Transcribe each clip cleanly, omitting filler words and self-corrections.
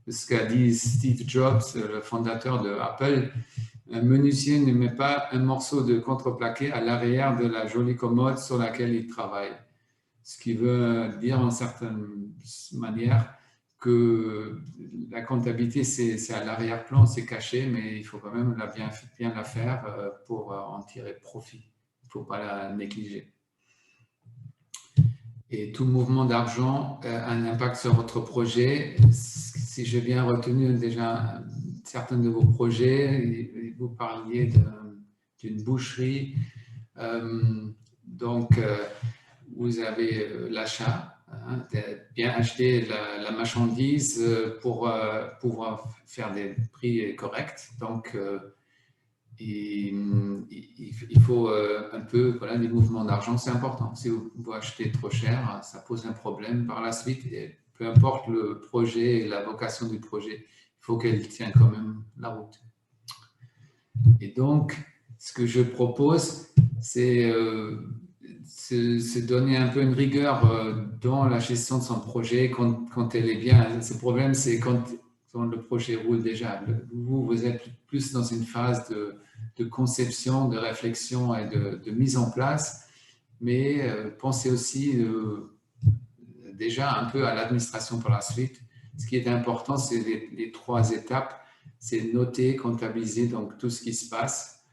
ce qu'a dit Steve Jobs, le fondateur de Apple. Un menuisier ne met pas un morceau de contreplaqué à l'arrière de la jolie commode sur laquelle il travaille. Ce qui veut dire en certaine manière que la comptabilité, c'est à l'arrière-plan, c'est caché, mais il faut quand même bien la faire pour en tirer profit. Il ne faut pas la négliger. Et tout mouvement d'argent a un impact sur votre projet. Si j'ai bien retenu déjà certains de vos projets, vous parliez d'une boucherie. Donc, vous avez l'achat, bien acheter la marchandise pour pouvoir faire des prix corrects. Donc, il faut un peu, voilà, des mouvements d'argent, c'est important. Si vous achetez trop cher, ça pose un problème par la suite. Et peu importe le projet et la vocation du projet, il faut qu'elle tienne quand même la route. Et donc, ce que je propose, c'est se donner un peu une rigueur dans la gestion de son projet quand elle est bien. Le problème, c'est quand le projet roule déjà. Vous êtes plus dans une phase de conception, de réflexion et de mise en place, mais pensez aussi déjà un peu à l'administration pour la suite. Ce qui est important, c'est les 3 étapes. C'est noter, comptabiliser donc tout ce qui se passe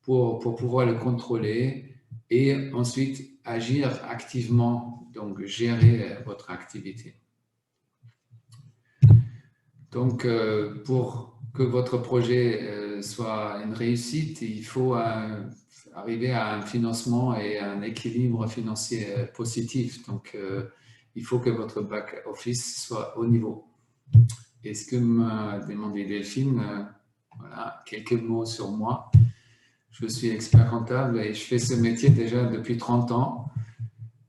pour pouvoir le contrôler et ensuite agir activement, donc gérer votre activité. Donc, pour que votre projet soit une réussite, il faut arriver à un financement et un équilibre financier positif. Donc, il faut que votre back-office soit au niveau. Et ce que m'a demandé Delphine, voilà, quelques mots sur moi. Je suis expert comptable et je fais ce métier déjà depuis 30 ans.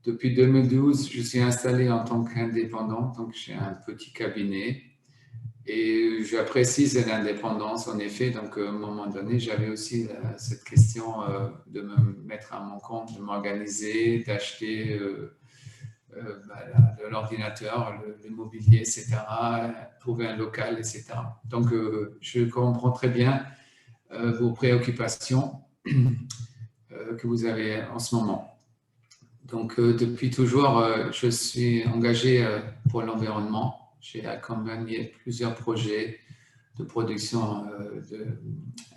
Depuis 2012, je suis installé en tant qu'indépendant, donc j'ai un petit cabinet. Et j'apprécie cette indépendance, en effet. Donc, à un moment donné, j'avais aussi cette question de me mettre à mon compte, de m'organiser, d'acheter de l'ordinateur, le mobilier, etc., trouver un local, etc. Donc, je comprends très bien vos préoccupations que vous avez en ce moment. Donc, depuis toujours, je suis engagé pour l'environnement. J'ai accompagné plusieurs projets de production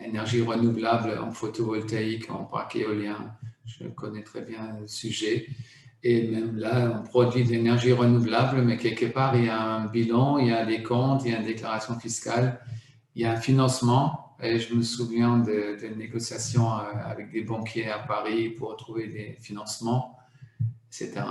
d'énergie renouvelable en photovoltaïque, en parc éolien. Je connais très bien le sujet. Et même là, on produit de l'énergie renouvelable, mais quelque part, il y a un bilan, il y a des comptes, il y a une déclaration fiscale, il y a un financement. Et je me souviens de négociations avec des banquiers à Paris pour trouver des financements, etc.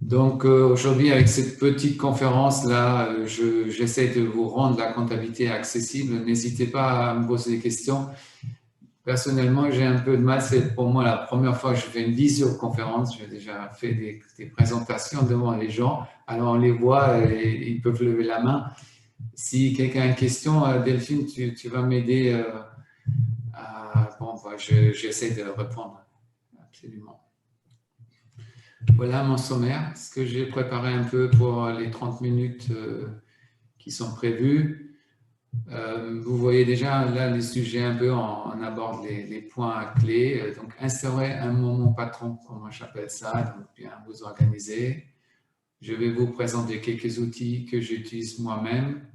Donc aujourd'hui, avec cette petite conférence-là, j'essaie de vous rendre la comptabilité accessible. N'hésitez pas à me poser des questions. Personnellement, j'ai un peu de mal. C'est pour moi la première fois que je fais une visioconférence. J'ai déjà fait des présentations devant les gens. Alors on les voit et ils peuvent lever la main. Si quelqu'un a une question, Delphine, tu vas m'aider. Bon, j'essaie de répondre. Absolument. Voilà mon sommaire, ce que j'ai préparé un peu pour les 30 minutes qui sont prévues. Vous voyez déjà là les sujets un peu, on aborde les points clés. Donc, instaurer un moment patron, comment j'appelle ça, donc bien vous organiser. Je vais vous présenter quelques outils que j'utilise moi-même.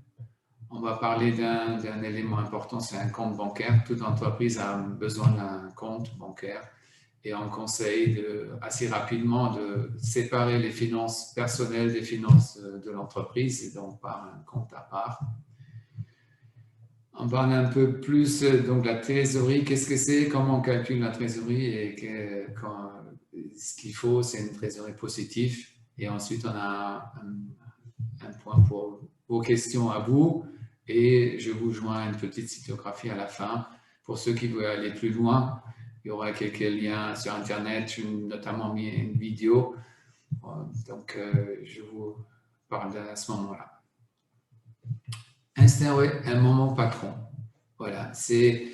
On va parler d'un élément important, c'est un compte bancaire. Toute entreprise a besoin d'un compte bancaire. Et on conseille assez rapidement de séparer les finances personnelles des finances de l'entreprise et donc par un compte à part. On parle un peu plus donc la trésorerie. Qu'est-ce que c'est? Comment on calcule la trésorerie? Et ce qu'il faut, c'est une trésorerie positive. Et ensuite, on a un point pour vos questions à vous. Et je vous joins une petite cytographie à la fin pour ceux qui veulent aller plus loin. Il y aura quelques liens sur Internet, j'ai notamment mis une vidéo. Donc, je vous parle à ce moment-là. Instaurer un moment patron. Voilà, c'est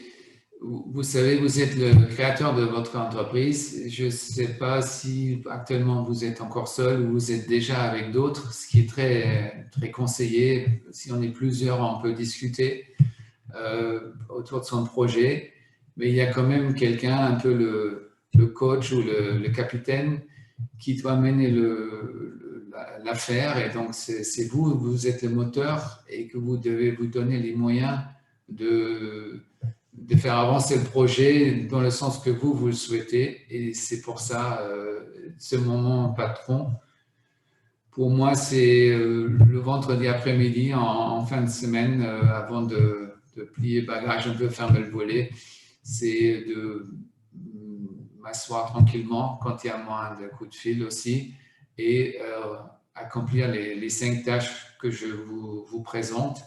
vous savez, vous êtes le créateur de votre entreprise. Je ne sais pas si actuellement vous êtes encore seul ou vous êtes déjà avec d'autres, ce qui est très, très conseillé. Si on est plusieurs, on peut discuter autour de son projet. Mais il y a quand même quelqu'un, un peu le coach ou le capitaine, qui doit mener l'affaire. Et donc, c'est vous, vous êtes le moteur et que vous devez vous donner les moyens de faire avancer le projet dans le sens que vous le souhaitez. Et c'est pour ça, ce moment patron, pour moi, c'est le vendredi après-midi, en fin de semaine, avant de plier bagage un peu, fermer le volet. C'est de m'asseoir tranquillement quand il y a moins de coups de fil aussi et accomplir les 5 tâches que je vous présente,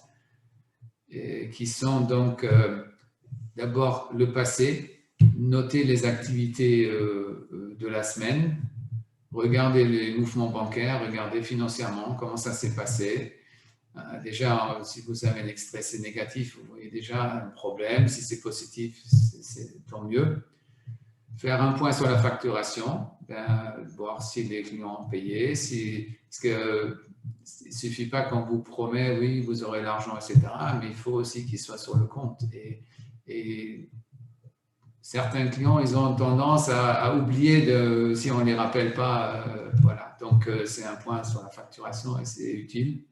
et qui sont donc d'abord le passé, noter les activités de la semaine, regarder les mouvements bancaires, regarder financièrement comment ça s'est passé. Déjà, si vous avez un extrait, c'est négatif, vous voyez déjà un problème. Si c'est positif, c'est tant mieux. Faire un point sur la facturation, voir si les clients ont payé, parce que il ne suffit pas qu'on vous promet, oui, vous aurez l'argent, etc., mais il faut aussi qu'il soit sur le compte. Et certains clients, ils ont tendance à oublier si on ne les rappelle pas. Voilà. Donc, c'est un point sur la facturation et c'est utile.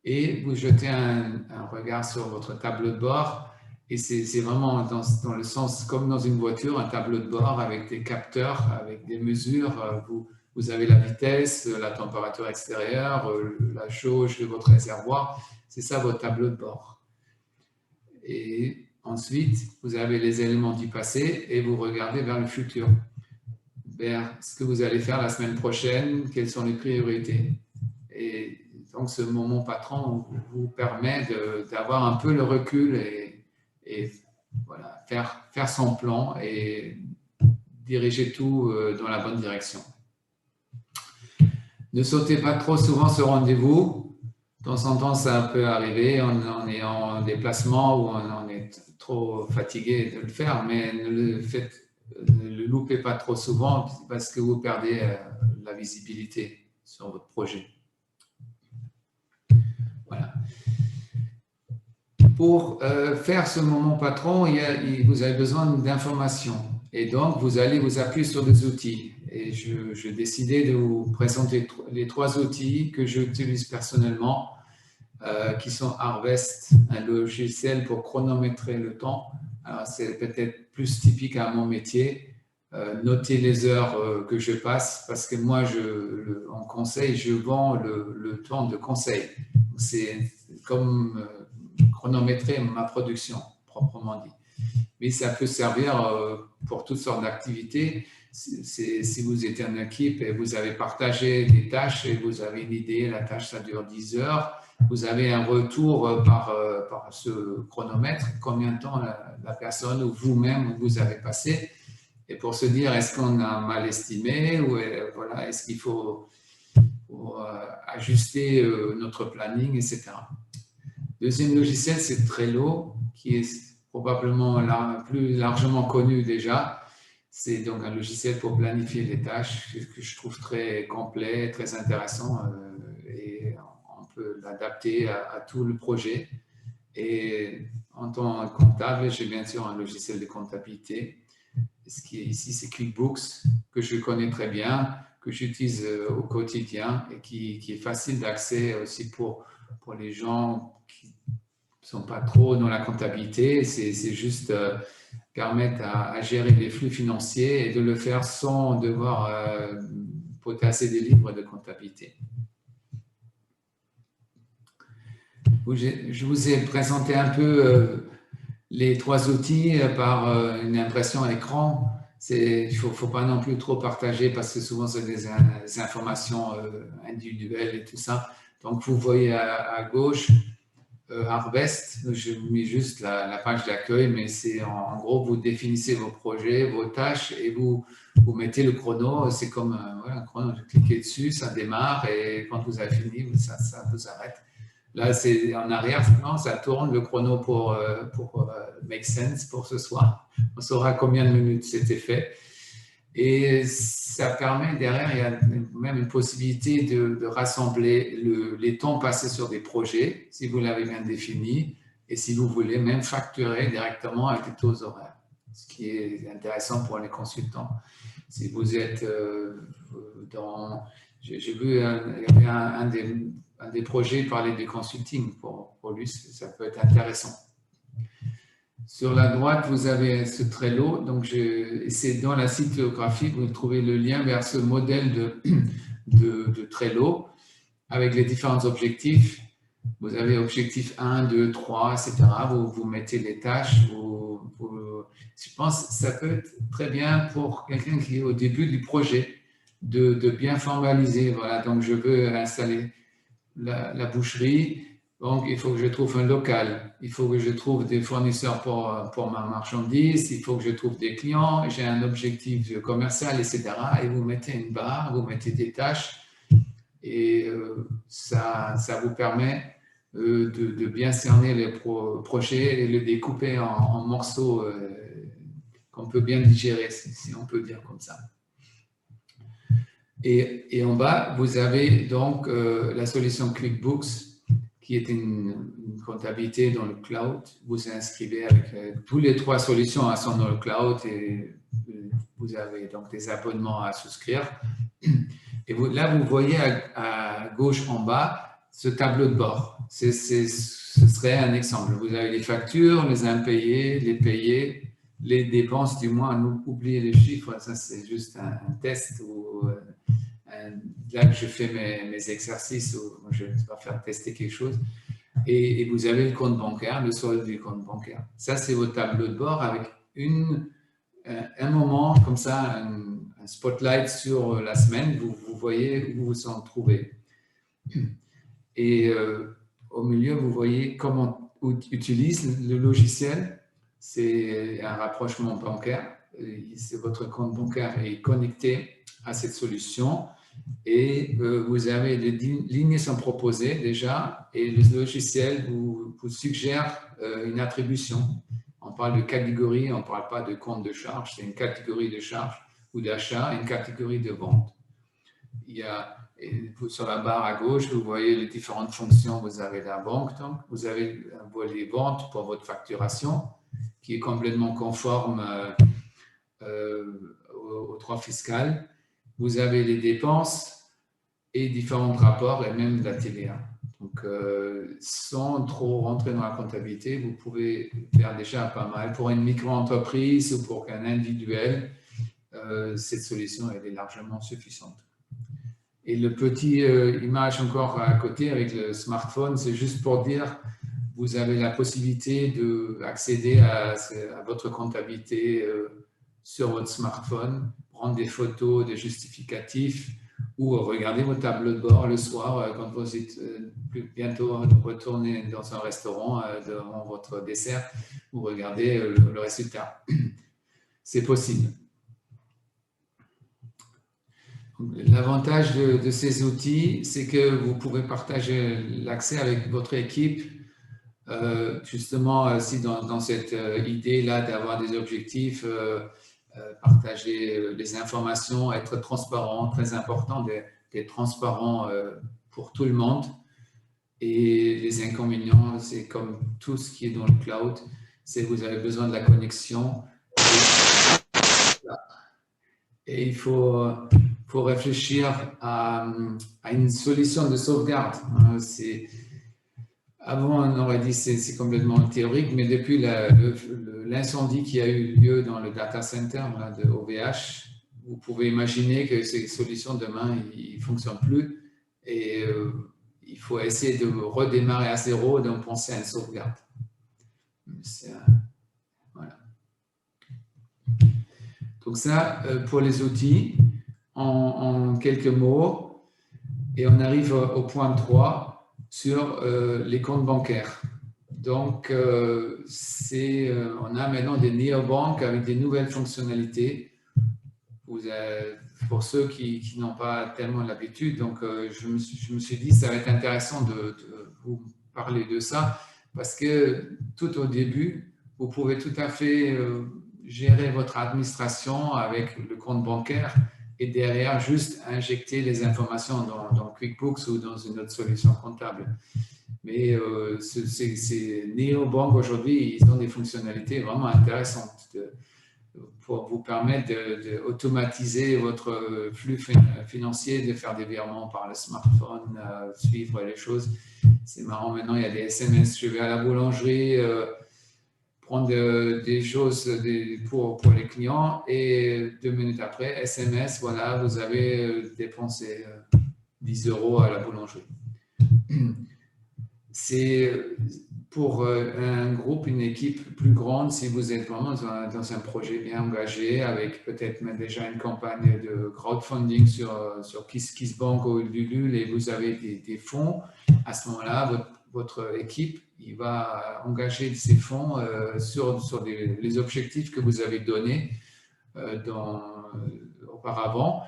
Et vous jetez un regard sur votre tableau de bord. Et c'est vraiment dans le sens, comme dans une voiture, un tableau de bord avec des capteurs, avec des mesures. Vous avez la vitesse, la température extérieure, la jauge de votre réservoir. C'est ça votre tableau de bord. Et ensuite, vous avez les éléments du passé et vous regardez vers le futur. Vers ce que vous allez faire la semaine prochaine, quelles sont les priorités. Et donc, ce moment patron vous permet d'avoir un peu le recul et voilà, faire son plan et diriger tout dans la bonne direction. Ne sautez pas trop souvent ce rendez-vous. De temps en temps, ça peut arriver. On est en déplacement ou on est trop fatigué de le faire, mais ne le loupez pas trop souvent parce que vous perdez la visibilité sur votre projet. Voilà. Pour faire ce moment patron, vous avez besoin d'informations. Et donc, vous allez vous appuyer sur des outils. Et je décidais de vous présenter les 3 outils que j'utilise personnellement, qui sont Harvest, un logiciel pour chronométrer le temps. Alors, c'est peut-être plus typique à mon métier. Noter les heures que je passe, parce que moi, en conseil, je vends le temps de conseil. C'est comme chronométrer ma production, proprement dit. Mais ça peut servir pour toutes sortes d'activités. Si vous êtes en équipe et vous avez partagé des tâches et vous avez une idée, la tâche, ça dure 10 heures, vous avez un retour par ce chronomètre, combien de temps la personne ou vous-même vous avez passé, et pour se dire, est-ce qu'on a mal estimé ou voilà, est-ce qu'il faut ajuster notre planning, etc. Deuxième logiciel, c'est Trello, qui est probablement plus largement connu déjà. C'est donc un logiciel pour planifier les tâches que je trouve très complet, très intéressant et on peut l'adapter à tout le projet. Et en tant que comptable, j'ai bien sûr un logiciel de comptabilité. Ce qui est ici, c'est QuickBooks, que je connais très bien, que j'utilise au quotidien et qui est facile d'accès aussi pour les gens qui ne sont pas trop dans la comptabilité. C'est juste permettre à gérer les flux financiers et de le faire sans devoir potasser des livres de comptabilité. Je vous ai présenté un peu les 3 outils par une impression à l'écran. Il ne faut pas non plus trop partager parce que souvent c'est des informations individuelles et tout ça. Donc vous voyez à gauche Harvest, je mis juste la page d'accueil, mais c'est en gros vous définissez vos projets, vos tâches et vous mettez le chrono. C'est comme un chrono, vous cliquez dessus, ça démarre et quand vous avez fini, ça vous arrête. Là, c'est en arrière, non, ça tourne le chrono pour make sense pour ce soir. On saura combien de minutes c'était fait. Et ça permet, derrière, il y a même une possibilité de rassembler les temps passés sur des projets, si vous l'avez bien défini, et si vous voulez même facturer directement avec des taux horaires, ce qui est intéressant pour les consultants. Si vous êtes dans... J'ai vu, il y avait un des projets parlait du consulting pour lui, ça peut être intéressant. Sur la droite, vous avez ce Trello. Donc, c'est dans la cyclographie, vous trouvez le lien vers ce modèle de Trello avec les différents objectifs. Vous avez objectif 1, 2, 3, etc. Vous mettez les tâches. Je pense que ça peut être très bien pour quelqu'un qui est au début du projet de bien formaliser. Voilà, donc je veux installer la boucherie. Donc, il faut que je trouve un local, il faut que je trouve des fournisseurs pour ma marchandise, il faut que je trouve des clients, j'ai un objectif commercial, etc. Et vous mettez une barre, vous mettez des tâches et ça vous permet de bien cerner les projets et les découper en morceaux qu'on peut bien digérer, si on peut dire comme ça. Et en bas, vous avez donc la solution QuickBooks, qui est une comptabilité dans le cloud. Vous vous inscrivez avec toutes les 3 solutions sont dans le cloud et vous avez donc des abonnements à souscrire. Et là, vous voyez à gauche en bas ce tableau de bord. Ce serait un exemple. Vous avez les factures, les impayés, les payés, les dépenses, du moins, oubliez les chiffres, ça c'est juste un test où là que je fais mes exercices où je vais faire tester quelque chose. Et vous avez le compte bancaire, le solde du compte bancaire. Ça, c'est votre tableau de bord avec un moment comme ça, un spotlight sur la semaine. Vous voyez où vous en trouvez. Et au milieu, vous voyez comment on utilise le logiciel. C'est un rapprochement bancaire. Votre compte bancaire est connecté à cette solution. Et vous avez les lignes sont proposées déjà et le logiciel vous suggère une attribution. On parle de catégorie, on ne parle pas de compte de charge, c'est une catégorie de charge ou d'achat et une catégorie de vente. Il y a, sur la barre à gauche, vous voyez les différentes fonctions. Vous avez la banque, donc vous avez un volet vente pour votre facturation qui est complètement conforme au droit fiscal. Vous avez les dépenses et différents rapports et même la TVA. Donc, sans trop rentrer dans la comptabilité, vous pouvez faire déjà pas mal. Pour une micro-entreprise ou pour un individuel, cette solution elle est largement suffisante. Et le petit image encore à côté avec le smartphone, c'est juste pour dire vous avez la possibilité d'accéder à votre comptabilité sur votre smartphone, prendre des photos, des justificatifs ou regarder vos tableaux de bord le soir quand vous êtes bientôt retourner dans un restaurant devant votre dessert, vous regardez le résultat. C'est possible. L'avantage de ces outils, c'est que vous pouvez partager l'accès avec votre équipe. Justement, si dans cette idée-là d'avoir des objectifs, partager les informations, être transparent, très important d'être transparent pour tout le monde. Et les inconvénients, c'est comme tout ce qui est dans le cloud, c'est que vous avez besoin de la connexion. Et il faut réfléchir à une solution de sauvegarde. Avant, on aurait dit que c'est complètement théorique, mais depuis l'incendie qui a eu lieu dans le data center là, de OVH, vous pouvez imaginer que ces solutions demain, ils ne fonctionnent plus. Et il faut essayer de redémarrer à zéro et de penser à une sauvegarde. Voilà. Donc ça, pour les outils, en quelques mots, et on arrive au point 3 sur les comptes bancaires. Donc, on a maintenant des néobanques avec des nouvelles fonctionnalités. Pour ceux qui n'ont pas tellement l'habitude, donc je me suis dit ça va être intéressant de vous parler de ça parce que tout au début, vous pouvez tout à fait gérer votre administration avec le compte bancaire et derrière juste injecter les informations dans QuickBooks ou dans une autre solution comptable. Mais ces néobanques aujourd'hui, ils ont des fonctionnalités vraiment intéressantes pour vous permettre d'automatiser votre flux financier, de faire des virements par le smartphone, suivre les choses. C'est marrant, maintenant il y a des SMS, je vais à la boulangerie, prendre des choses pour les clients et 2 minutes après, SMS, voilà, vous avez dépensé 10 € à la boulangerie. C'est pour un groupe, une équipe plus grande, si vous êtes vraiment dans un projet bien engagé, avec peut-être même déjà une campagne de crowdfunding sur KissKissBank ou Ulule et vous avez des fonds, à ce moment-là, votre équipe il va engager ces fonds sur les objectifs que vous avez donnés auparavant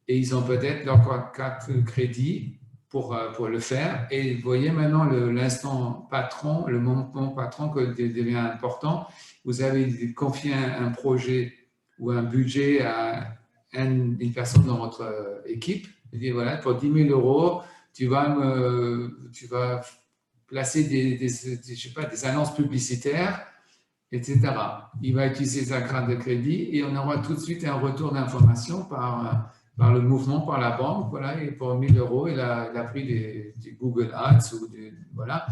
et ils ont peut-être leur carte de crédit pour le faire. Et vous voyez maintenant l'instant patron, le moment patron que devient important. Vous avez confié un projet ou un budget à une personne dans votre équipe. Vous dites, voilà, pour 10 000 €, tu vas placer je sais pas, des annonces publicitaires, etc. Il va utiliser sa carte de crédit et on aura tout de suite un retour d'information par le mouvement, par la banque. Voilà, et pour 1 000 €, il a pris du Google Ads. Voilà.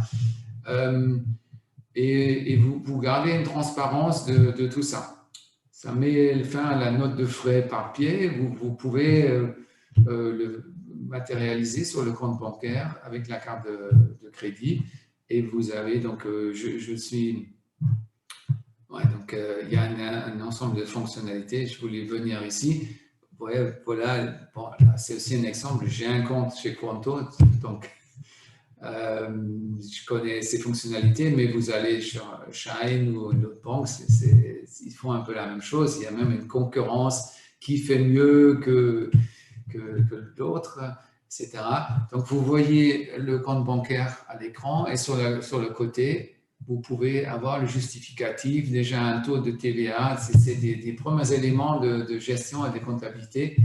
Et vous gardez une transparence de tout ça. Ça met fin à la note de frais par pied. Vous pouvez le matérialiser sur le compte bancaire avec la carte de crédit. Et vous avez donc, je suis... Ouais, donc, il y a un ensemble de fonctionnalités. Je voulais venir ici. Ouais, voilà, bon, c'est aussi un exemple. J'ai un compte chez Quanto, donc je connais ces fonctionnalités, mais vous allez sur Shine ou une autre banque, ils font un peu la même chose. Il y a même une concurrence qui fait mieux que d'autres, etc. Donc, vous voyez le compte bancaire à l'écran et sur le côté, vous pouvez avoir le justificatif, déjà un taux de TVA. C'est des premiers éléments de gestion et de comptabilité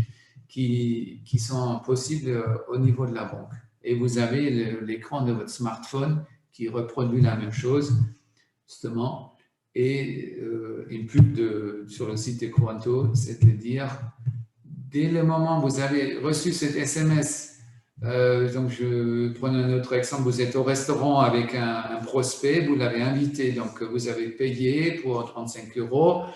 qui sont possibles au niveau de la banque. Et vous avez l'écran de votre smartphone qui reproduit la même chose, justement, et une pub sur le site de Quanto, c'est-à-dire, dès le moment où vous avez reçu cet SMS, donc je prends un autre exemple, vous êtes au restaurant avec un prospect, vous l'avez invité, donc vous avez payé pour 35 €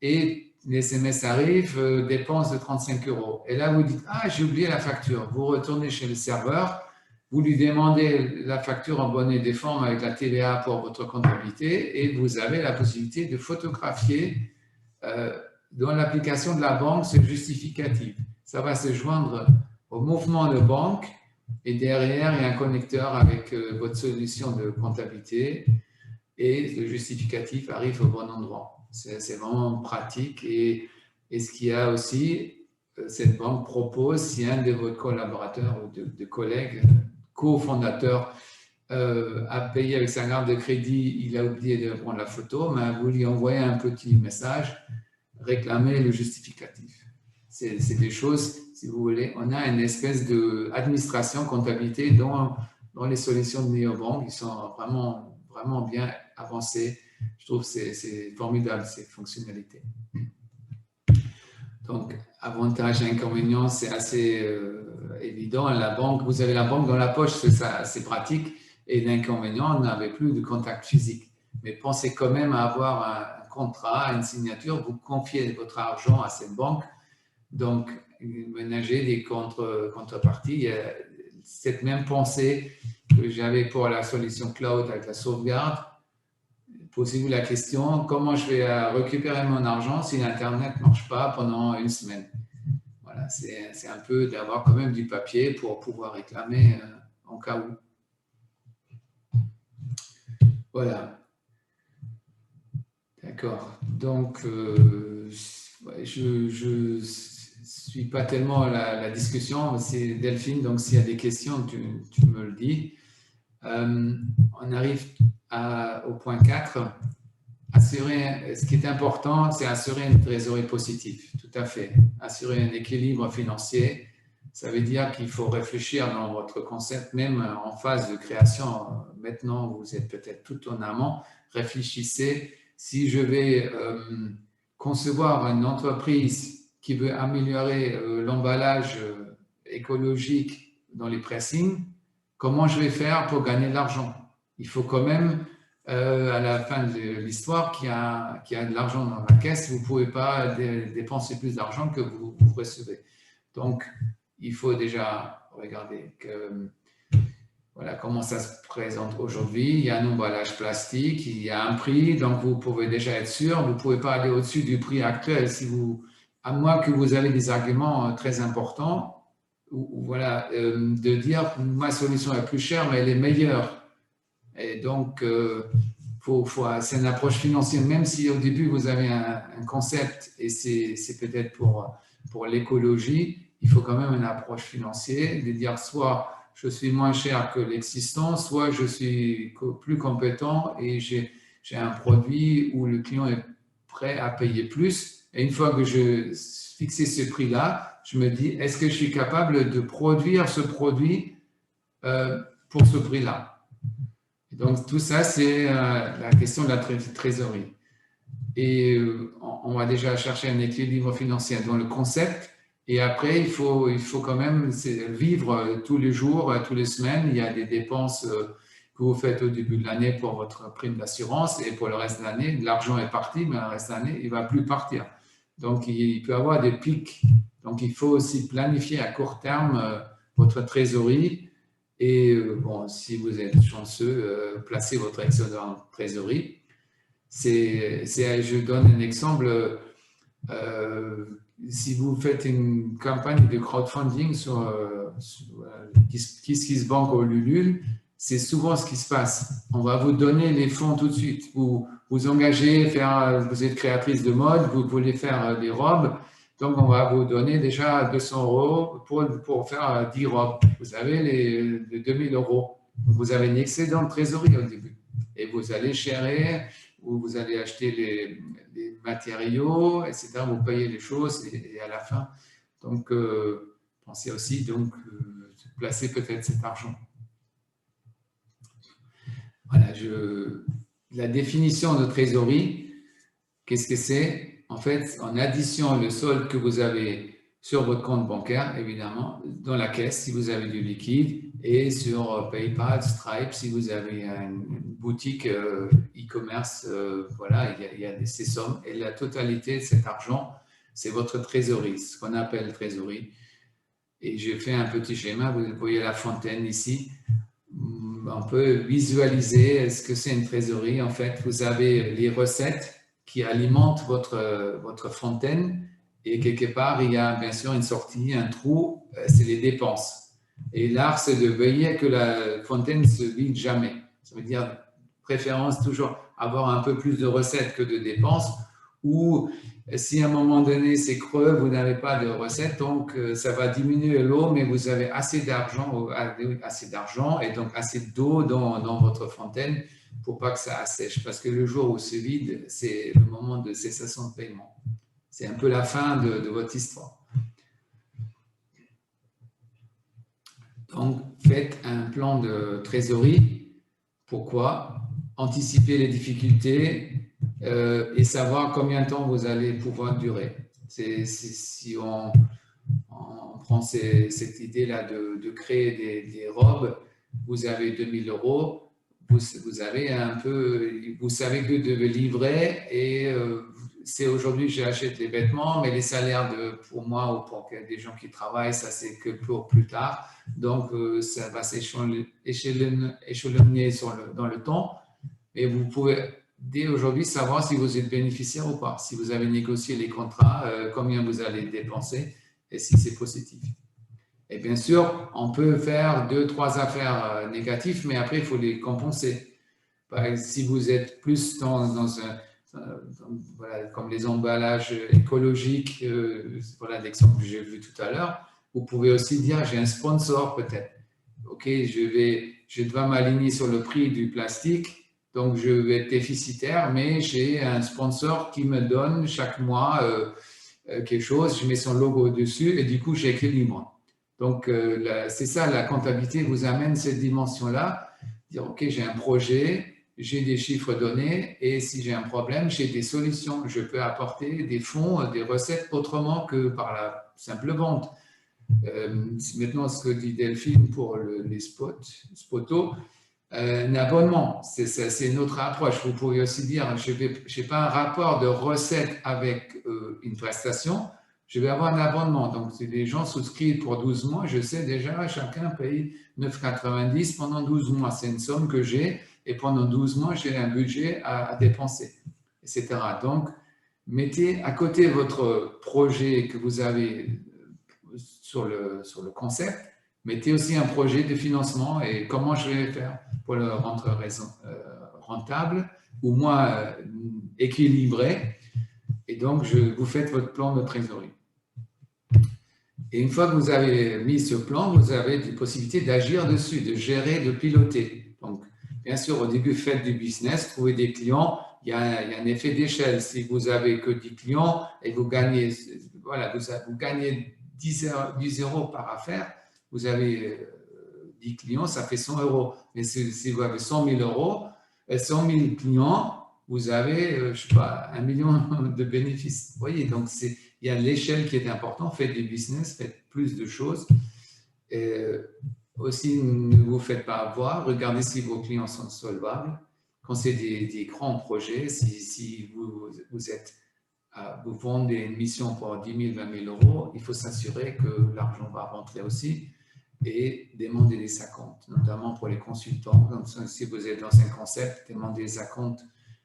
et les SMS arrivent, dépense de 35 €. Et là, vous dites, ah, j'ai oublié la facture. Vous retournez chez le serveur, vous lui demandez la facture en bonne et due forme avec la TVA pour votre comptabilité et vous avez la possibilité de photographier dans l'application de la banque ce justificatif. Ça va se joindre au mouvement de banque et derrière, il y a un connecteur avec votre solution de comptabilité et le justificatif arrive au bon endroit. C'est vraiment pratique et ce qu'il y a aussi, cette banque propose, si un de vos collaborateurs ou de collègues, cofondateurs, a payé avec sa carte de crédit, il a oublié de prendre la photo, mais vous lui envoyez un petit message, réclamez le justificatif. C'est des choses, si vous voulez, on a une espèce d'administration, comptabilité dans les solutions de néobanques qui sont vraiment, vraiment bien avancées. Je trouve que c'est formidable, ces fonctionnalités. Donc, avantages et inconvénients, c'est assez évident. La banque, vous avez la banque dans la poche, c'est pratique. Et l'inconvénient, on n'avait plus de contact physique. Mais pensez quand même à avoir un contrat, une signature, vous confiez votre argent à cette banque. Donc, ménager des contreparties. Cette même pensée que j'avais pour la solution cloud avec la sauvegarde. Posez-vous la question, comment je vais récupérer mon argent si l'Internet ne marche pas pendant une semaine? Voilà, c'est un peu d'avoir quand même du papier pour pouvoir réclamer en cas où. Voilà. D'accord. Donc, je suis pas tellement la discussion, c'est Delphine, donc s'il y a des questions, tu me le dis. On arrive au point 4. Ce qui est important, c'est assurer une trésorerie positive, tout à fait. Assurer un équilibre financier, ça veut dire qu'il faut réfléchir dans votre concept, même en phase de création. Maintenant, vous êtes peut-être tout en amont. Réfléchissez, si je vais concevoir une entreprise qui veut améliorer l'emballage écologique dans les pressings, comment je vais faire pour gagner de l'argent? Il faut quand même à la fin de l'histoire, qu'il y a de l'argent dans la caisse, vous ne pouvez pas dépenser plus d'argent que vous recevez. Donc, il faut déjà regarder voilà, comment ça se présente aujourd'hui. Il y a un emballage plastique, il y a un prix, donc vous pouvez déjà être sûr, vous ne pouvez pas aller au-dessus du prix actuel, à moins que vous avez des arguments très importants, voilà, de dire ma solution est plus chère, mais elle est meilleure. Et donc, c'est une approche financière, même si au début vous avez un concept et c'est peut-être pour l'écologie, il faut quand même une approche financière, de dire soit je suis moins cher que l'existant, soit je suis plus compétent et j'ai un produit où le client est prêt à payer plus. Et une fois que je fixé ce prix-là, je me dis, est-ce que je suis capable de produire ce produit pour ce prix-là? Donc, tout ça, c'est la question de la trésorerie. Et on va déjà chercher un équilibre financier dans le concept. Et après, il faut quand même vivre tous les jours, toutes les semaines. Il y a des dépenses que vous faites au début de l'année pour votre prime d'assurance. Et pour le reste de l'année, l'argent est parti, mais le reste de l'année, il ne va plus partir. Donc, il peut y avoir des pics. Donc, il faut aussi planifier à court terme votre trésorerie. Et bon, si vous êtes chanceux, placez votre excédent en trésorerie. Je donne un exemple. Si vous faites une campagne de crowdfunding sur KissKissBank ou Ulule, c'est souvent ce qui se passe. On va vous donner les fonds tout de suite. Vous engagez, vous êtes créatrice de mode, vous voulez faire des robes. Donc, on va vous donner déjà 200 € pour faire 10 robes. Vous avez les 2000 €. Vous avez un excédent de trésorerie au début. Et vous allez gérer, ou vous allez acheter les matériaux, etc. Vous payez les choses et à la fin. Donc, pensez aussi de placer peut-être cet argent. Voilà, la définition de trésorerie, qu'est-ce que c'est? En fait, en addition le solde que vous avez sur votre compte bancaire, évidemment, dans la caisse si vous avez du liquide, et sur PayPal, Stripe si vous avez une boutique e-commerce, voilà, il y a ces sommes. Et la totalité de cet argent, c'est votre trésorerie, ce qu'on appelle trésorerie. Et j'ai fait un petit schéma, vous voyez la fontaine ici. On peut visualiser ce que c'est une trésorerie. En fait, vous avez les recettes qui alimente votre fontaine et quelque part, il y a bien sûr une sortie, un trou, c'est les dépenses. Et l'art, c'est de veiller que la fontaine ne se vide jamais. Ça veut dire, préférence, toujours avoir un peu plus de recettes que de dépenses, ou si à un moment donné c'est creux, vous n'avez pas de recettes, donc ça va diminuer l'eau, mais vous avez assez d'argent et donc assez d'eau dans votre fontaine pour pas que ça assèche, parce que le jour où c'est vide, c'est le moment de cessation de paiement. C'est un peu la fin de votre histoire. Donc, faites un plan de trésorerie. Pourquoi? Anticiper les difficultés et savoir combien de temps vous allez pouvoir durer. Si on prend cette idée-là de créer des robes, vous avez 2000 €. Vous avez un peu, vous savez que vous devez livrer et c'est aujourd'hui j'achète les vêtements, mais les salaires pour moi ou pour des gens qui travaillent, ça c'est que pour plus tard. Donc ça va s'échelonner dans le temps. Et vous pouvez dès aujourd'hui savoir si vous êtes bénéficiaire ou pas, si vous avez négocié les contrats, combien vous allez dépenser et si c'est positif. Et bien sûr, on peut faire 2-3 affaires négatives, mais après, il faut les compenser. Par exemple, si vous êtes plus voilà, comme les emballages écologiques, voilà l'exemple que j'ai vu tout à l'heure, vous pouvez aussi dire j'ai un sponsor peut-être. ok, je dois m'aligner sur le prix du plastique, donc je vais être déficitaire, mais j'ai un sponsor qui me donne chaque mois quelque chose, je mets son logo dessus et du coup j'équilibre. Donc c'est ça, la comptabilité vous amène cette dimension-là, dire ok, j'ai un projet, j'ai des chiffres donnés et si j'ai un problème, j'ai des solutions. Je peux apporter des fonds, des recettes autrement que par la simple vente. Maintenant, ce que dit Delphine pour les spotos, un abonnement, c'est une autre approche. Vous pourriez aussi dire, je n'ai pas un rapport de recette avec une prestation, je vais avoir un abonnement. Donc, si les gens souscrivent pour 12 mois, je sais déjà, chacun paye 9,90 pendant 12 mois. C'est une somme que j'ai et pendant 12 mois, j'ai un budget à dépenser, etc. Donc, mettez à côté votre projet que vous avez sur le concept, mettez aussi un projet de financement et comment je vais faire pour le rendre rentable ou moins équilibré. Et donc, vous faites votre plan de trésorerie. Et une fois que vous avez mis ce plan, vous avez des possibilités d'agir dessus, de gérer, de piloter. Donc, bien sûr, au début, faites du business, trouvez des clients. Il y a un effet d'échelle. Si vous avez que 10 clients et vous gagnez, voilà, vous gagnez 10 euros par affaire, vous avez 10 clients, ça fait 100 euros. Mais si vous avez 100 000 euros, 100 000 clients, vous avez, je ne sais pas, 1 million de bénéfices. Vous voyez, donc il y a l'échelle qui est importante. Faites du business, faites plus de choses. Aussi, ne vous faites pas avoir. Regardez si vos clients sont solvables. Quand c'est des grands projets, si vous vendez une mission pour 10 000, 20 000 euros, il faut s'assurer que l'argent va rentrer aussi et demander des acomptes, notamment pour les consultants. Donc, si vous êtes dans un concept, demandez des acomptes,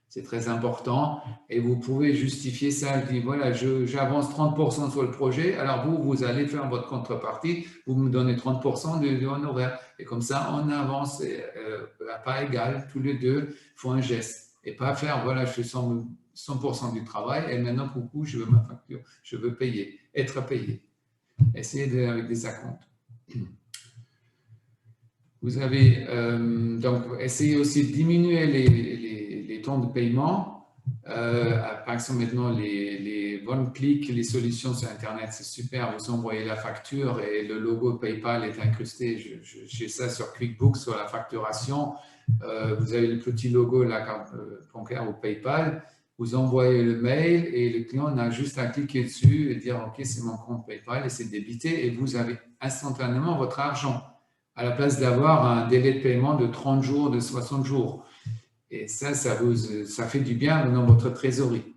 c'est très important. Et vous pouvez justifier ça. Dire, voilà, j'avance 30% sur le projet, alors vous allez faire votre contrepartie, vous me donnez 30% de honoraire. Et comme ça, on avance à pas égal, tous les deux font un geste. Et pas faire, voilà, je fais 100% du travail et maintenant, coucou, je veux ma facture, je veux payer, être payé. Essayez avec des acomptes. Vous avez, donc, essayez aussi de diminuer les temps de paiement. Par exemple, maintenant, les one-click, les solutions sur Internet, c'est super. Vous envoyez la facture et le logo PayPal est incrusté. J'ai ça sur QuickBooks, sur la facturation. Vous avez le petit logo, la carte bancaire ou PayPal. Vous envoyez le mail et le client n'a juste à cliquer dessus et dire « Ok, c'est mon compte PayPal » et c'est débité et vous avez instantanément votre argent à la place d'avoir un délai de paiement de 30 jours, de 60 jours. Et ça fait du bien dans votre trésorerie.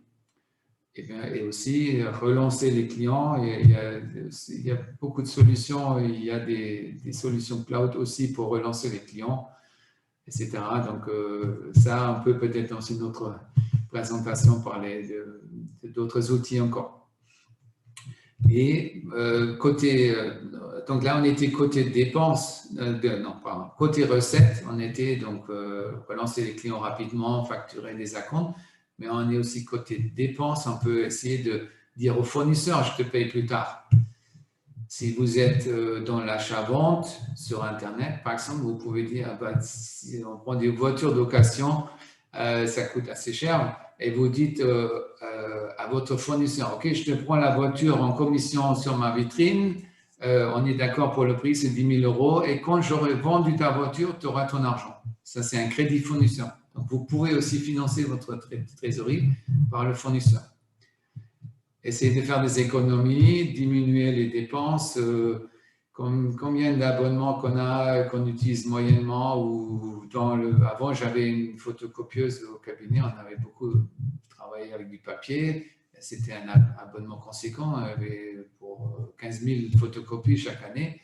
Et aussi, relancer les clients. Il y a beaucoup de solutions. Il y a des solutions cloud aussi pour relancer les clients, etc. Donc, ça, on peut peut-être dans une autre présentation parler d'autres outils encore. Et donc là, on était côté dépenses, côté recettes, on était donc relancer les clients rapidement, facturer des acomptes, mais on est aussi côté dépenses, on peut essayer de dire aux fournisseurs, je te paye plus tard. Si vous êtes dans l'achat-vente sur Internet, par exemple, vous pouvez dire, si on prend des voitures d'occasion, ça coûte assez cher, et vous dites à votre fournisseur, ok, je te prends la voiture en commission sur ma vitrine, on est d'accord pour le prix, c'est 10 000 euros, et quand j'aurai vendu ta voiture, tu auras ton argent. Ça, c'est un crédit fournisseur. Donc, vous pourrez aussi financer votre trésorerie par le fournisseur. Essayez de faire des économies, diminuer les dépenses. Combien d'abonnements qu'on utilise moyennement ou avant, j'avais une photocopieuse au cabinet, on avait beaucoup travaillé avec du papier. C'était un abonnement conséquent, on avait pour 15 000 photocopies chaque année.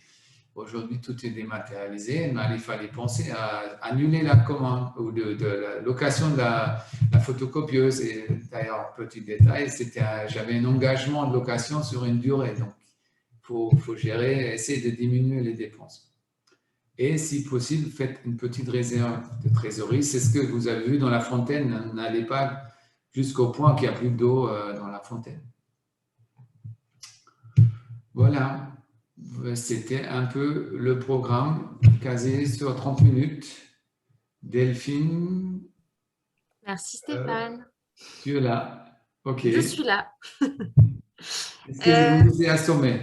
Aujourd'hui, tout est dématérialisé, mais il fallait penser à annuler la commande ou de la location de la photocopieuse. Et d'ailleurs, petit détail, j'avais un engagement de location sur une durée. Donc, il faut gérer, essayer de diminuer les dépenses. Et si possible, faites une petite réserve de trésorerie. C'est ce que vous avez vu dans la fontaine. N'allez pas jusqu'au point qu'il n'y a plus d'eau dans la fontaine. Voilà. c'était un peu le programme casé sur 30 minutes. Delphine, Merci Stéphane. tu es là. OK. Je suis là. Est-ce que je vous ai assommé?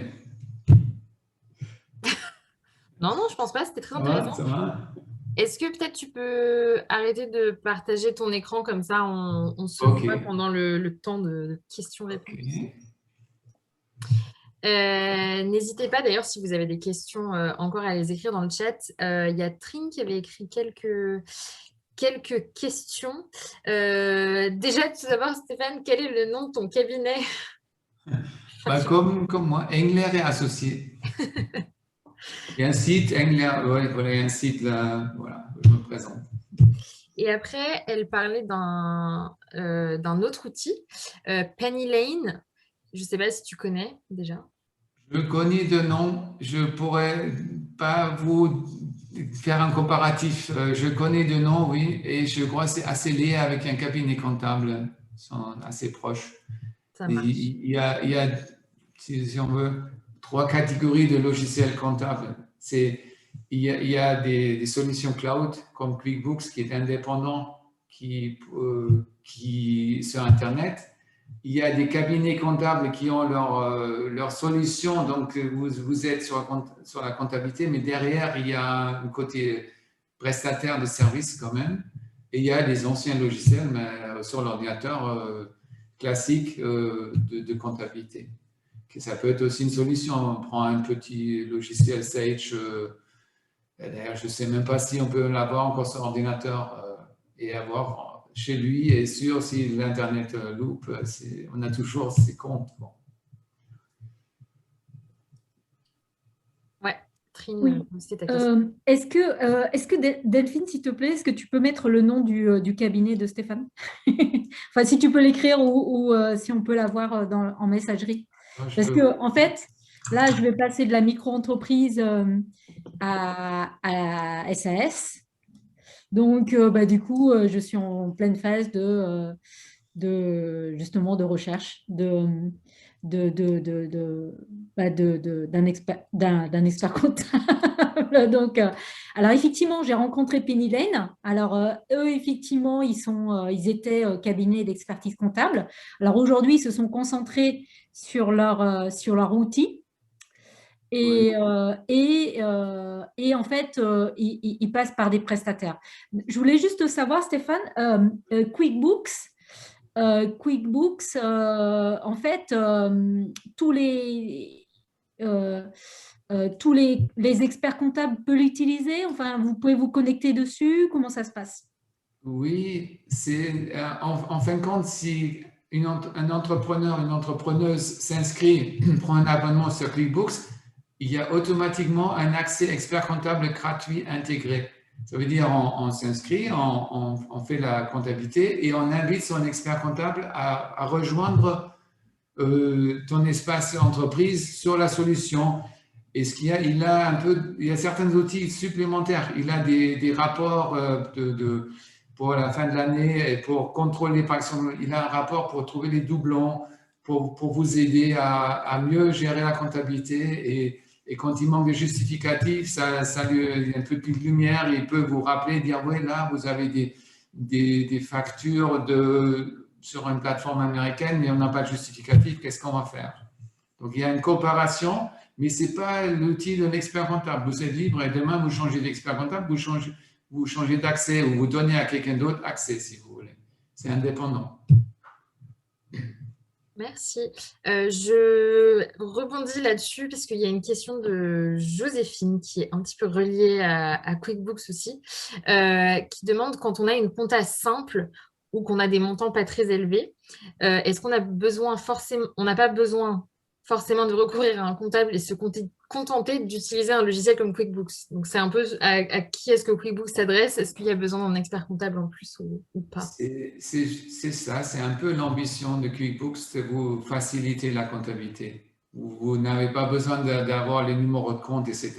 Non, je pense pas, c'était très Ça va? intéressant. Ça va? Est-ce que peut-être tu peux arrêter de partager ton écran comme ça, on se OK. voit pendant le temps de questions-réponses. OK. N'hésitez pas d'ailleurs si vous avez des questions encore à les écrire dans le chat. Il y a Trin qui avait écrit quelques questions. Déjà, tout d'abord, Stéphane, quel est le nom de ton cabinet? Bah, comme moi, Engler et Associés. Il y a un site, Engler, ouais, voilà, il y a un site là, voilà, je me présente. Et après, elle parlait d'un autre outil, Penny Lane. Je ne sais pas si tu connais déjà. Je connais de nom, je ne pourrais pas vous faire un comparatif. Je connais de nom, oui, et je crois que c'est assez lié avec un cabinet comptable, ils sont assez proches. Ça marche. Il y a si on veut, 3 catégories de logiciels comptables. Il y a des solutions cloud comme QuickBooks qui est indépendant, qui sur Internet. Il y a des cabinets comptables qui ont leur solution, donc vous êtes sur la comptabilité, mais derrière, il y a un côté prestataire de service quand même. Et il y a des anciens logiciels mais sur l'ordinateur classique de comptabilité. Ça peut être aussi une solution. On prend un petit logiciel Sage. D'ailleurs, je ne sais même pas si on peut l'avoir encore sur ordinateur et avoir chez lui et sûr si l'Internet loupe, on a toujours ses comptes. Bon. Ouais, Trine, oui. c'est ta question. Est-ce que Delphine, s'il te plaît, est-ce que tu peux mettre le nom du cabinet de Stéphane? Enfin, si tu peux l'écrire ou si on peut l'avoir en messagerie. Parce que, en fait, là, je vais passer de la micro-entreprise à SAS. Donc, du coup, je suis en pleine phase justement de recherche d'un expert comptable. Donc, alors effectivement, j'ai rencontré Penny Lane. Alors, eux, effectivement, ils étaient cabinet d'expertise comptable. Alors aujourd'hui, ils se sont concentrés sur leur outil. Et en fait, ils passent par des prestataires. Je voulais juste savoir, Stéphane, QuickBooks, en fait, tous les experts comptables peuvent l'utiliser. Enfin, vous pouvez vous connecter dessus. Comment ça se passe? Oui, c'est en fin de compte, si un entrepreneur, une entrepreneuse s'inscrit, prend un abonnement sur QuickBooks, il y a automatiquement un accès expert comptable gratuit intégré. Ça veut dire on s'inscrit, on fait la comptabilité et on invite son expert comptable à rejoindre ton espace entreprise sur la solution. Et ce qu'il y a, il y a certains outils supplémentaires. Il a des rapports pour la fin de l'année et pour contrôler, par exemple, il a un rapport pour trouver les doublons, pour vous aider à mieux gérer la comptabilité. Et quand il manque de justificatifs, ça lui un peu de lumière. Il peut vous rappeler, dire oui, là, vous avez des factures sur une plateforme américaine, mais on n'a pas de justificatif. Qu'est-ce qu'on va faire? Donc, il y a une coopération, mais ce n'est pas l'outil de l'expert comptable. Vous êtes libre et demain, vous changez d'expert comptable, vous changez d'accès ou vous donnez à quelqu'un d'autre accès, si vous voulez. C'est indépendant. Merci. Je rebondis là-dessus parce qu'il y a une question de Joséphine qui est un petit peu reliée à QuickBooks aussi, qui demande quand on a une compta simple ou qu'on a des montants pas très élevés, est-ce qu'on a besoin forcément, on n'a pas besoin forcément de recourir à un comptable et se contenter d'utiliser un logiciel comme QuickBooks. Donc, c'est un peu à qui est-ce que QuickBooks s'adresse? Est-ce qu'il y a besoin d'un expert comptable en plus ou pas? C'est ça, c'est un peu l'ambition de QuickBooks, c'est vous faciliter la comptabilité. Vous n'avez pas besoin d'avoir les numéros de compte, etc.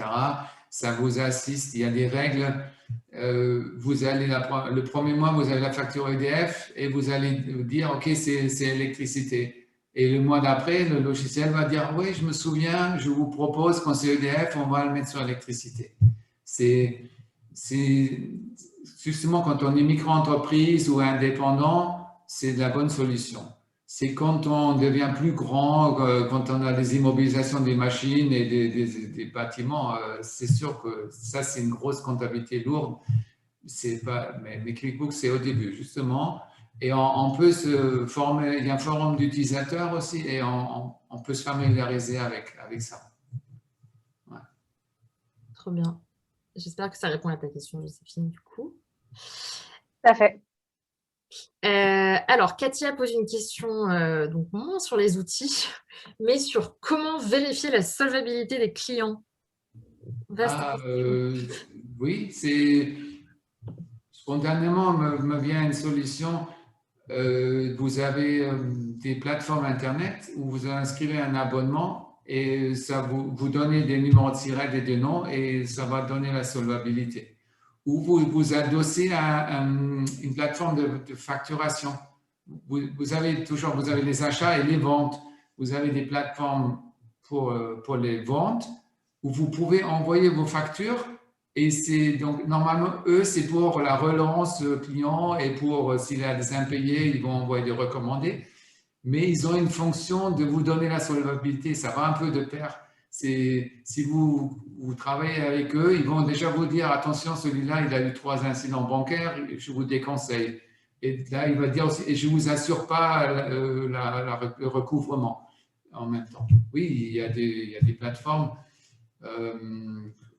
Ça vous assiste, il y a des règles. Vous allez le premier mois, vous avez la facture EDF et vous allez dire, OK, c'est électricité. Et le mois d'après, le logiciel va dire, oui, je me souviens, je vous propose qu'on c'est EDF, on va le mettre sur l'électricité. C'est justement quand on est micro-entreprise ou indépendant, c'est la bonne solution. C'est quand on devient plus grand, quand on a des immobilisations des machines et des bâtiments, c'est sûr que ça, c'est une grosse comptabilité lourde. Mais QuickBooks, c'est au début, justement. Et on peut se former, il y a un forum d'utilisateurs aussi, et on peut se familiariser avec ça. Ouais. Trop bien. J'espère que ça répond à ta question, Joséphine, du coup. Tout à fait. Alors, Katia pose une question, donc moins sur les outils, mais sur comment vérifier la solvabilité des clients. Oui, spontanément me vient une solution. Vous avez des plateformes Internet où vous inscrivez un abonnement et ça vous donnez des numéros de SIRET et des noms et ça va donner la solvabilité. Ou vous adossez à une plateforme de facturation. Vous avez les achats et les ventes. Vous avez des plateformes pour les ventes où vous pouvez envoyer vos factures. Et c'est donc normalement, eux, c'est pour la relance client et pour s'il y a des impayés, ils vont envoyer des recommandés. Mais ils ont une fonction de vous donner la solvabilité. Ça va un peu de pair. Si vous travaillez avec eux, ils vont déjà vous dire attention, celui-là, il a eu 3 incidents bancaires, je vous déconseille. Et là, il va dire aussi, et je ne vous assure pas le recouvrement en même temps. Oui, il y a des plateformes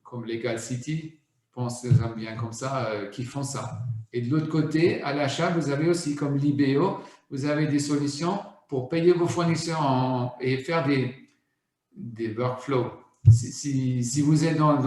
comme Legal City, je pense bien comme ça, qui font ça. Et de l'autre côté, à l'achat, vous avez aussi comme Libéo, vous avez des solutions pour payer vos fournisseurs et faire des workflows. Si vous êtes dans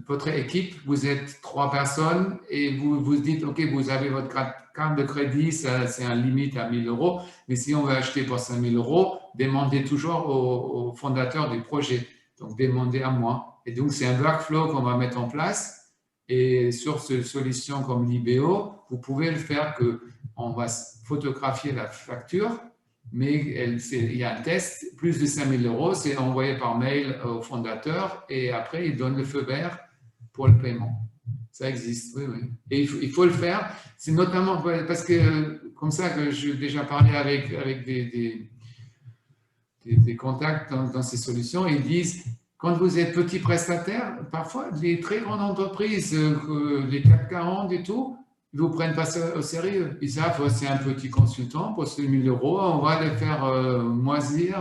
votre équipe, vous êtes 3 personnes et vous dites, OK, vous avez votre carte de crédit, c'est un limite à 1 000 €, mais si on veut acheter pour 5 000 €, demandez toujours au fondateur du projet. Donc, demandez à moi. Et donc, c'est un workflow qu'on va mettre en place. Et sur cette solution comme Libéo, vous pouvez le faire qu'on va photographier la facture, mais il y a un test, plus de 5 000 €, c'est envoyé par mail au fondateur et après, il donne le feu vert pour le paiement. Ça existe, oui, oui. Et il faut le faire. C'est notamment parce que, comme ça que j'ai déjà parlé avec des contacts dans ces solutions, ils disent, quand vous êtes petit prestataire, parfois les très grandes entreprises, les CAC 40 et tout, ils ne vous prennent pas au sérieux. Ils savent, c'est un petit consultant pour 1 000 €, on va le faire moisir,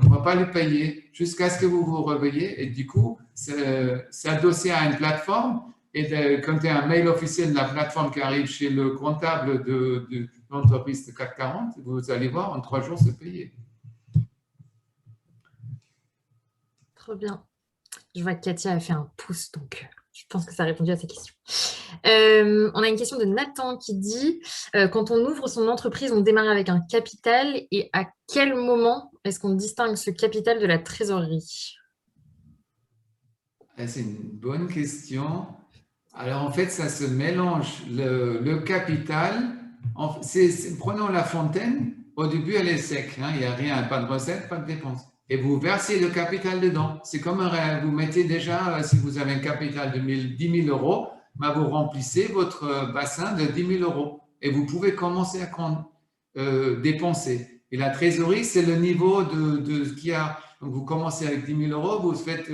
on ne va pas le payer jusqu'à ce que vous vous réveillez. Et du coup, c'est adossé à une plateforme. Et quand il y a un mail officiel de la plateforme qui arrive chez le comptable de l'entreprise de CAC 40, vous allez voir, en 3 jours, c'est payé. Trop bien. Je vois que Katia a fait un pouce, donc je pense que ça a répondu à sa question. On a une question de Nathan qui dit quand on ouvre son entreprise, on démarre avec un capital et à quel moment est-ce qu'on distingue ce capital de la trésorerie? C'est une bonne question. Alors en fait, ça se mélange. Le capital, prenons la fontaine, au début elle est sec, hein, il n'y a rien, pas de recette, pas de dépense. Et vous versez le capital dedans. C'est comme vous mettez déjà, si vous avez un capital de 10 000 €, bah vous remplissez votre bassin de 10 000 € et vous pouvez commencer à dépenser. Et la trésorerie, c'est le niveau de ce qu'il y a. Donc vous commencez avec 10 000 €, vous faites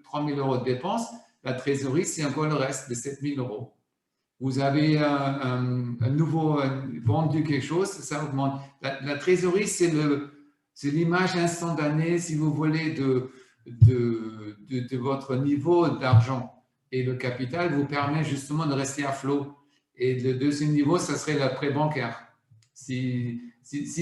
3 000 € de dépenses. La trésorerie, c'est encore le reste de 7 000 €. Vous avez un nouveau vendu quelque chose, ça augmente. La trésorerie, c'est l'image instantanée, si vous voulez, de votre niveau d'argent. Et le capital vous permet justement de rester à flot. Et le deuxième niveau, ça serait le prêt bancaire. Si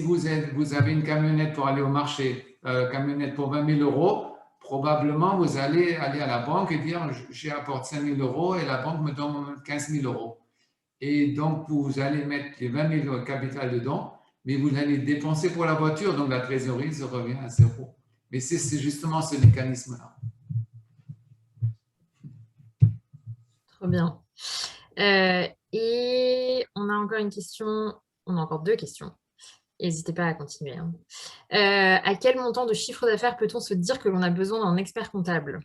vous avez une camionnette pour aller au marché, camionnette pour 20 000 €, probablement vous allez aller à la banque et dire j'apporte 5 000 € et la banque me donne 15 000 €. Et donc vous allez mettre les 20 000 € de capital dedans, mais vous allez dépenser pour la voiture, donc la trésorerie se revient à 0. Mais c'est justement ce mécanisme-là. Trop bien. Et on a encore une question, on a encore 2 questions. n'hésitez pas à continuer. Hein. À quel montant de chiffre d'affaires peut-on se dire que l'on a besoin d'un expert comptable?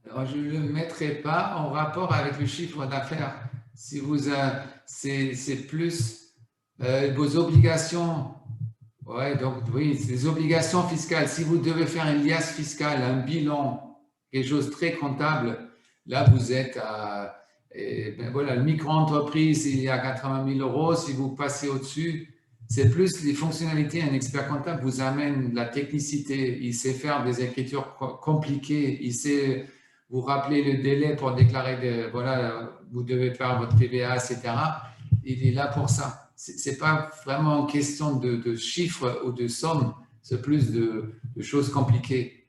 Alors, je ne le mettrai pas en rapport avec le chiffre d'affaires. Si c'est plus vos obligations. Ouais, donc oui, les obligations fiscales. Si vous devez faire une liasse fiscale, un bilan, quelque chose de très comptable, là vous êtes à. Ben voilà, le micro-entreprise, il y a 80 000 euros. Si vous passez au-dessus, c'est plus les fonctionnalités. Un expert comptable vous amène de la technicité. Il sait faire des écritures compliquées. Il sait vous rappeler le délai pour déclarer, voilà, vous devez faire votre TVA, etc. Il est là pour ça. Ce n'est pas vraiment une question de chiffres ou de sommes, c'est plus de choses compliquées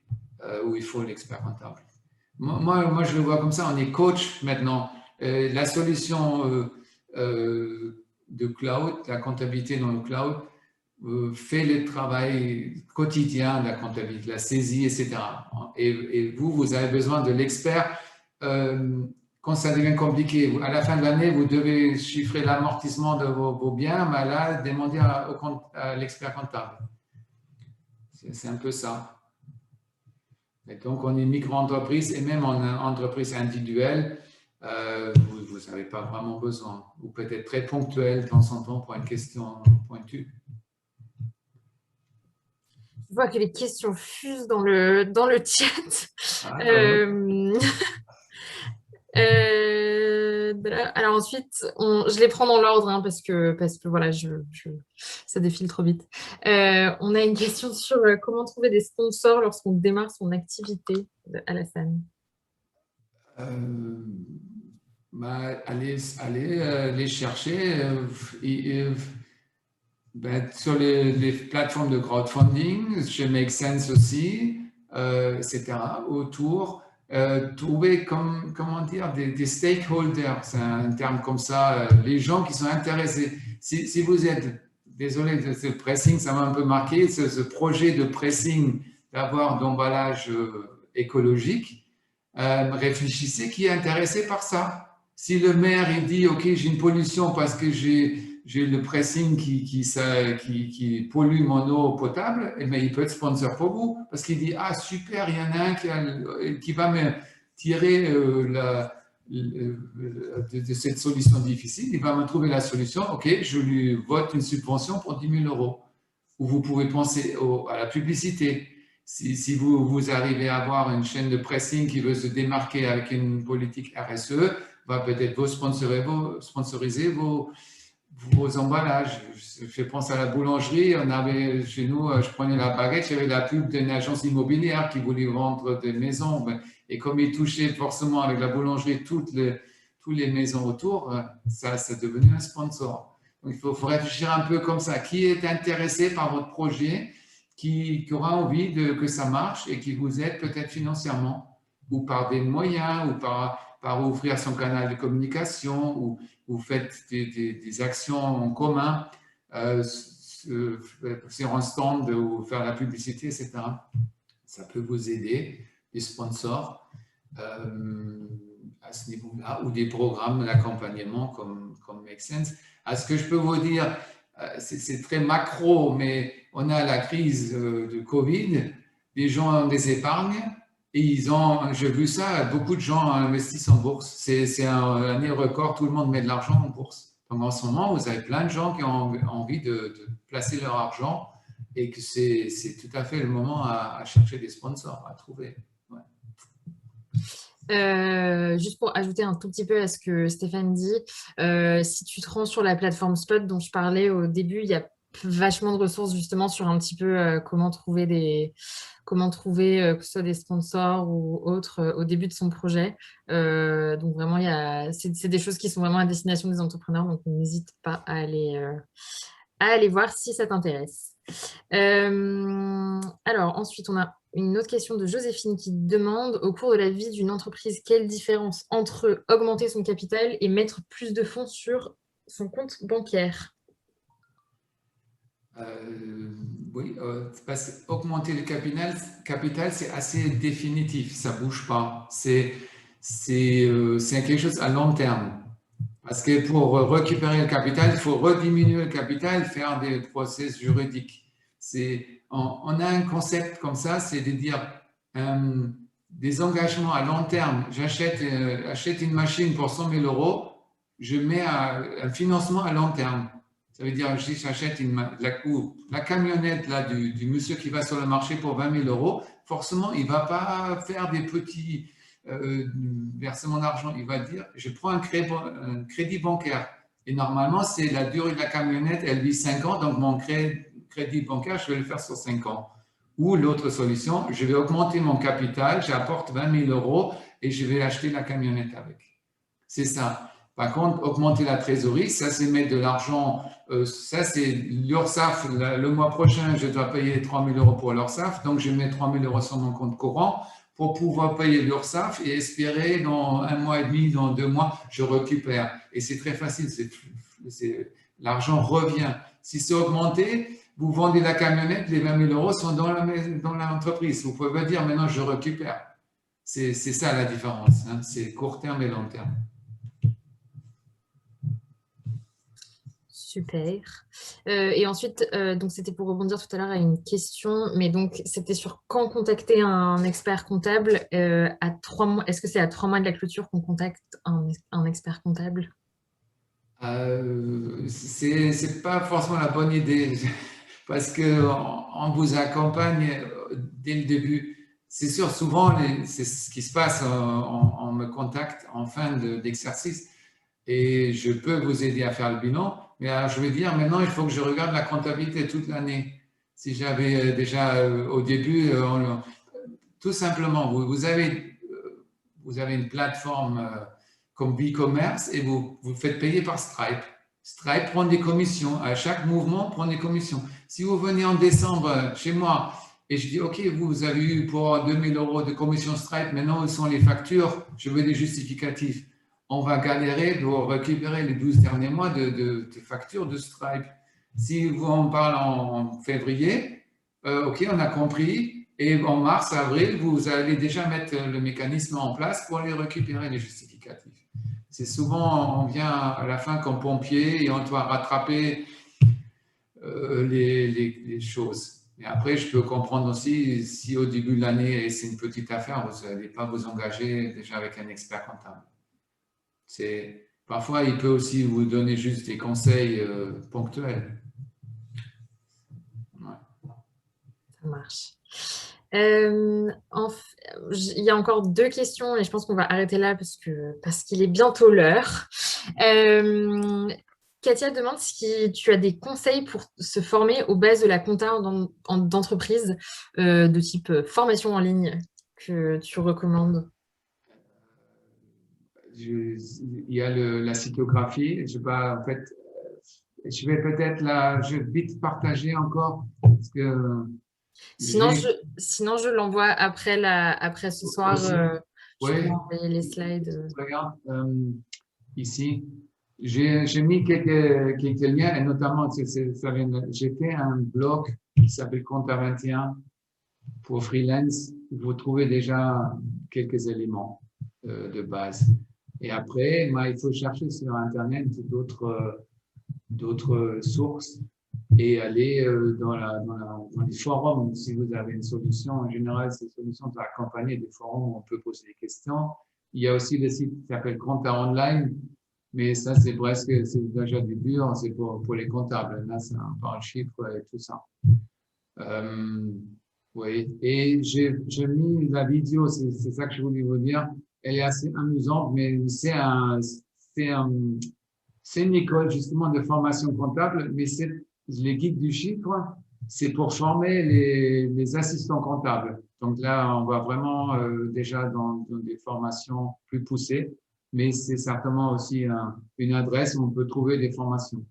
où il faut l'expert comptable. Moi, je le vois comme ça, on est coach maintenant. La solution de cloud, la comptabilité dans le cloud, fait le travail quotidien de la comptabilité, de la saisie, etc. Et vous avez besoin de l'expert quand ça devient compliqué. À la fin de l'année, vous devez chiffrer l'amortissement de vos biens, mais là, demandez à l'expert comptable. C'est un peu ça. Et donc, on est micro-entreprise et même en entreprise individuelle, vous n'avez pas vraiment besoin. Ou peut-être très ponctuel de temps en temps pour une question pointue. Je vois que les questions fusent dans le chat. Alors ensuite, je les prends dans l'ordre hein, parce que voilà, ça défile trop vite. On a une question sur comment trouver des sponsors lorsqu'on démarre son activité de Alassane. Allez les chercher sur les plateformes de crowdfunding, chez Make Sense aussi, etc. Autour. Trouver comment dire des stakeholders, c'est un terme comme ça, les gens qui sont intéressés. Si vous êtes, désolé de ce pressing, ça m'a un peu marqué, ce projet de pressing d'avoir d'emballage écologique, réfléchissez qui est intéressé par ça. Si le maire il dit ok j'ai une pollution parce que j'ai le pressing qui pollue mon eau potable, eh bien, il peut être sponsor pour vous parce qu'il dit ah super, il y en a un qui va me tirer de cette solution difficile, il va me trouver la solution, ok, je lui vote une subvention pour 10 000 euros. Ou vous pouvez penser à la publicité. Si vous arrivez à avoir une chaîne de pressing qui veut se démarquer avec une politique RSE, va peut-être vous sponsoriser vos emballages. Je pense à la boulangerie, on avait chez nous, je prenais la baguette, j'avais la pub d'une agence immobilière qui voulait vendre des maisons. Et comme il touchait forcément avec la boulangerie toutes les maisons autour, ça c'est devenu un sponsor. Donc il faut réfléchir un peu comme ça. Qui est intéressé par votre projet, qui aura envie que ça marche et qui vous aide peut-être financièrement ou par des moyens ou par ouvrir son canal de communication ou vous faites des actions en commun sur un stand ou faire la publicité, etc. Ça peut vous aider, des sponsors à ce niveau-là ou des programmes d'accompagnement comme Make Sense. Ce que je peux vous dire, c'est très macro, mais on a la crise de Covid, les gens ont des épargnes et j'ai vu ça, beaucoup de gens investissent en bourse. C'est un année record, tout le monde met de l'argent en bourse. Donc en ce moment, vous avez plein de gens qui ont envie de placer leur argent et que c'est tout à fait le moment à chercher des sponsors, à trouver. Ouais. Juste pour ajouter un tout petit peu à ce que Stéphane dit, si tu te rends sur la plateforme Spot dont je parlais au début, il y a vachement de ressources justement sur un petit peu comment trouver que ce soit des sponsors ou autres au début de son projet. Donc vraiment, c'est des choses qui sont vraiment à destination des entrepreneurs, donc n'hésite pas à aller voir si ça t'intéresse. Alors ensuite, on a une autre question de Joséphine qui demande, au cours de la vie d'une entreprise, quelle différence entre augmenter son capital et mettre plus de fonds sur son compte bancaire? Oui, parce qu'augmenter le capital, c'est assez définitif, ça ne bouge pas. C'est quelque chose à long terme. Parce que pour récupérer le capital, il faut rediminuer le capital, faire des process juridiques. On a un concept comme ça, c'est de dire des engagements à long terme. J'achète une machine pour 100 000 €, je mets un financement à long terme. Ça veut dire, si j'achète la camionnette là, du monsieur qui va sur le marché pour 20 000 €, forcément, il ne va pas faire des petits versements d'argent. Il va dire, je prends un crédit bancaire. Et normalement, c'est la durée de la camionnette, elle vit 5 ans, donc mon crédit bancaire, je vais le faire sur 5 ans. Ou l'autre solution, je vais augmenter mon capital, j'apporte 20 000 € et je vais acheter la camionnette avec. C'est ça. Par contre, augmenter la trésorerie, ça c'est mettre de l'argent, ça c'est l'URSSAF, le mois prochain, je dois payer 3 000 € pour l'URSSAF, donc je mets 3 000 € sur mon compte courant pour pouvoir payer l'URSSAF et espérer dans 1 mois et demi, dans 2 mois, je récupère. Et c'est très facile, l'argent revient. Si c'est augmenté, vous vendez la camionnette, les 20 000 € sont dans l'entreprise. Vous pouvez pas dire maintenant je récupère. C'est ça la différence, hein. C'est court terme et long terme. Super. Et ensuite, donc c'était pour rebondir tout à l'heure à une question, mais donc c'était sur quand contacter un expert comptable à 3 mois. Est-ce que c'est à 3 mois de la clôture qu'on contacte un expert comptable? C'est pas forcément la bonne idée parce qu'on vous accompagne dès le début. C'est sûr, souvent, c'est ce qui se passe, on me contacte en fin d'exercice et je peux vous aider à faire le bilan. Mais alors, je vais dire, maintenant, il faut que je regarde la comptabilité toute l'année. Si j'avais déjà au début, tout simplement, vous avez une plateforme comme BigCommerce et vous faites payer par Stripe. Stripe prend des commissions. À chaque mouvement, prend des commissions. Si vous venez en décembre chez moi et je dis, OK, vous avez eu pour 2 000 € de commission Stripe, maintenant, où sont les factures? Je veux des justificatifs. On va galérer pour récupérer les 12 derniers mois de factures de Stripe. Si on parle en février, OK, on a compris. Et en mars, avril, vous allez déjà mettre le mécanisme en place pour aller récupérer les justificatifs. C'est souvent, on vient à la fin comme pompier et on doit rattraper les choses. Et après, je peux comprendre aussi, si au début de l'année, c'est une petite affaire, vous n'allez pas vous engager déjà avec un expert comptable. Parfois, il peut aussi vous donner juste des conseils ponctuels. Ouais. Ça marche. Il y a encore 2 questions et je pense qu'on va arrêter là parce qu'il est bientôt l'heure. Katia demande si tu as des conseils pour se former aux bases de la compta d'entreprise de type formation en ligne que tu recommandes. Il y a la cyclographie. Je vais peut-être vite partager encore parce que sinon je l'envoie après ce soir. Je peux envoyer les slides. Regarde, ici, j'ai mis quelques liens et notamment, j'ai fait un blog qui s'appelle Compta 21 pour freelance. Vous trouvez déjà quelques éléments de base. Et après, il faut chercher sur Internet d'autres sources et aller dans les forums. Si vous avez une solution, en général, ces solutions sont accompagnées des forums où on peut poser des questions. Il y a aussi le site qui s'appelle Compta Online, mais ça, c'est déjà du dur, c'est pour les comptables. Là, c'est un par chiffre et tout ça. Oui, et j'ai mis la vidéo, c'est ça que je voulais vous dire. Elle est assez amusante, mais c'est une école justement de formation comptable, mais les guides du chiffre, c'est pour former les assistants comptables. Donc là, on va vraiment déjà dans des formations plus poussées, mais c'est certainement aussi une adresse où on peut trouver des formations.